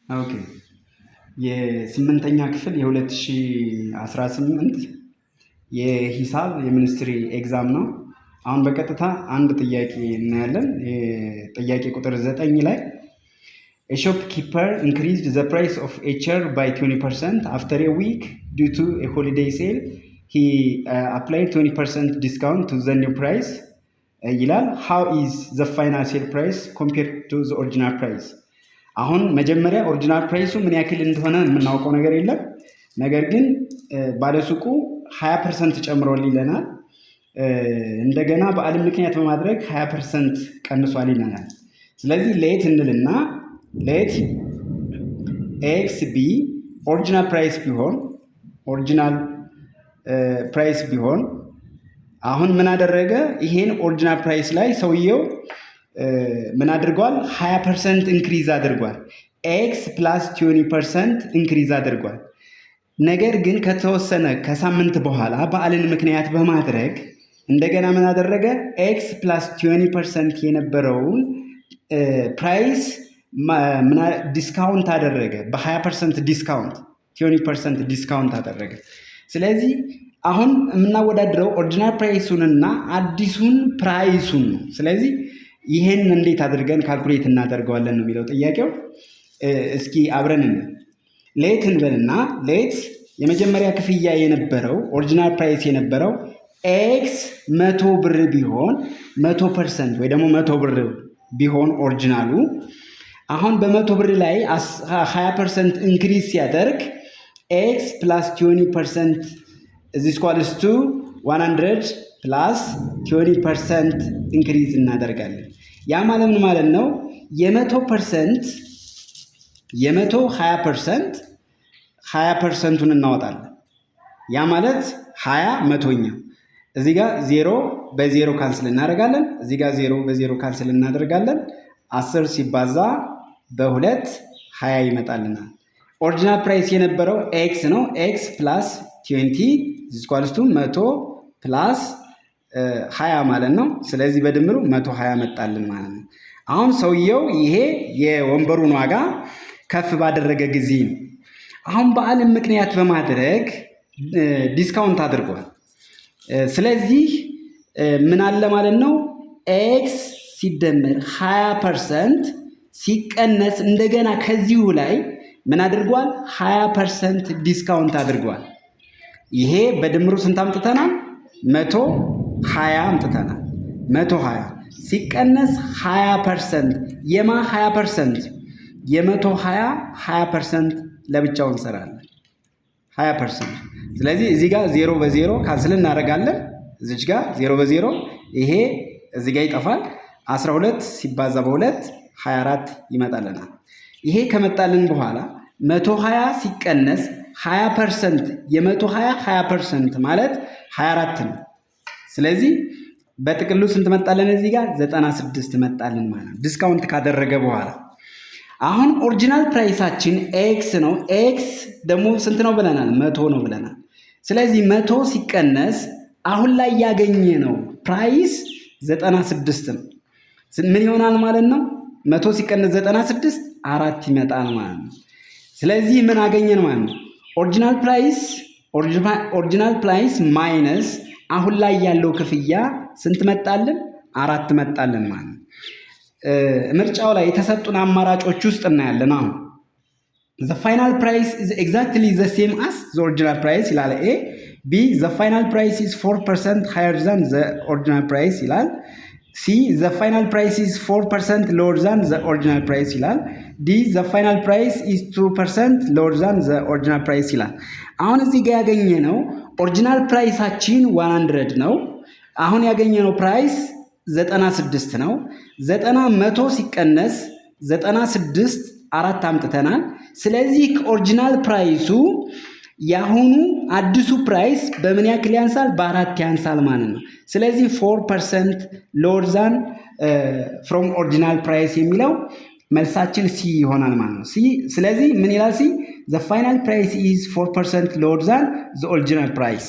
ኦኬ የስምንተኛ ክፍል የ2018 የሂሳብ የሚኒስትሪ ኤግዛም ነው። አሁን በቀጥታ አንድ ጥያቄ እናያለን። ጥያቄ ቁጥር 9 ላይ A shopkeeper increased the price of a chair by 20% after a week due to a holiday sale. He applied 20% discount to the new price. ይላል How is the final sale price compared to the original price? አሁን መጀመሪያ ኦሪጂናል ፕራይሱ ምን ያክል እንደሆነ የምናውቀው ነገር የለም። ነገር ግን ባለሱቁ 20% ጨምሮልኝ ይለናል። እንደገና በዓልን ምክንያት በማድረግ 20% ቀንሷል ይለናል። ስለዚህ ሌት እንልና ሌት ኤክስ ቢ ኦሪጂናል ፕራይስ ቢሆን አሁን ምን አደረገ? ይሄን ኦሪጂናል ፕራይስ ላይ ሰውየው ምን አድርጓል? 20% ኢንክሪዝ አድርጓል። ኤክስ ፕላስ 20% ኢንክሪዝ አድርጓል። ነገር ግን ከተወሰነ ከሳምንት በኋላ በዓልን ምክንያት በማድረግ እንደገና ምን አደረገ? ኤክስ ፕላስ 20% የነበረውን ፕራይስ ዲስካውንት አደረገ። በ20% ዲስካውንት 20% ዲስካውንት አደረገ። ስለዚህ አሁን የምናወዳድረው ኦሪጂናል ፕራይሱንና አዲሱን ፕራይሱን ነው። ስለዚህ ይሄን እንዴት አድርገን ካልኩሌት እናደርገዋለን ነው የሚለው ጥያቄው። እስኪ አብረን ሌት እንበልና ሌት የመጀመሪያ ክፍያ የነበረው ኦሪጂናል ፕራይስ የነበረው ኤክስ 100 ብር ቢሆን 100% ወይ ደግሞ 100 ብር ቢሆን ኦሪጂናሉ አሁን በ100 ብር ላይ 20% ኢንክሪዝ ሲያደርግ ኤክስ ፕላስ 20% is equals to 100 ፕላስ 20% ኢንክሪዝ እናደርጋለን። ያ ማለት ምን ማለት ነው? የ100% 20%ቱን እናወጣለን። ያ ማለት 20 መቶኛ። እዚህ ጋር 0 በ0 ካንስል እናደርጋለን። እዚህ ጋር 0 በ0 ካንስል እናደርጋለን። 10 ሲባዛ በ2 20 ይመጣልናል። ኦሪጂናል ፕራይስ የነበረው ኤክስ ነው። ኤክስ ፕላስ 20 is equals to 100 ፕላስ 20 ማለት ነው። ስለዚህ በድምሩ 120 መጣልን ማለት ነው። አሁን ሰውየው ይሄ የወንበሩን ዋጋ ከፍ ባደረገ ጊዜ ነው። አሁን በዓልን ምክንያት በማድረግ ዲስካውንት አድርጓል። ስለዚህ ምን አለ ማለት ነው? ኤክስ ሲደመር 20% ሲቀነስ እንደገና ከዚሁ ላይ ምን አድርጓል? 20% ዲስካውንት አድርጓል። ይሄ በድምሩ ስንት አምጥተናል? 120 አምጥተናል። 120 ሲቀነስ 20% የማ 20% የ120 20% ለብቻው እንሰራለን 20%። ስለዚህ እዚህ ጋር 0 በ0 ካንስል እናደርጋለን። እዚች ጋር 0 በ0 ይሄ እዚህ ጋር ይጠፋል። 12 ሲባዛ በ2 24 ይመጣልናል። ይሄ ከመጣልን በኋላ 120 ሲቀነስ 20% የ120 20% ማለት 24 ነው። ስለዚህ በጥቅሉ ስንት መጣልን? እዚህ ጋር 96 መጣልን ማለት ነው ዲስካውንት ካደረገ በኋላ። አሁን ኦሪጂናል ፕራይሳችን ኤክስ ነው። ኤክስ ደግሞ ስንት ነው ብለናል? 100 ነው ብለናል። ስለዚህ 100 ሲቀነስ አሁን ላይ ያገኘ ነው ፕራይስ 96 ነው። ምን ይሆናል ማለት ነው? 100 ሲቀነስ 96 4 ይመጣል ማለት ነው። ስለዚህ ምን አገኘን ማለት ነው? ኦሪጂናል ፕራይስ ማይነስ አሁን ላይ ያለው ክፍያ ስንት መጣልን? 4 መጣልን ማለት ነው። ምርጫው ላይ የተሰጡን አማራጮች ውስጥ እናያለን። አሁን the final price is exactly the same as the original price ይላል A። B the final price is 4% higher than the original price ይላል። C the final price is 4% lower than the original price ይላል። D the final price is 2% lower than the original price ይላል። አሁን እዚህ ጋር ያገኘነው ኦሪጂናል ፕራይሳችን 100 ነው። አሁን ያገኘነው ፕራይስ 96 ነው። 100 ሲቀነስ 96 4 አምጥተናል። ስለዚህ ከኦሪጂናል ፕራይሱ ያሁኑ አዲሱ ፕራይስ በምን ያክል ያንሳል? በ4 ያንሳል ማለት ነው። ስለዚህ 4% lower than from original price የሚለው መልሳችን ሲ ይሆናል ማለት ነው። ሲ ስለዚህ ምን ይላል? ሲ the final price is 4% lower than the original price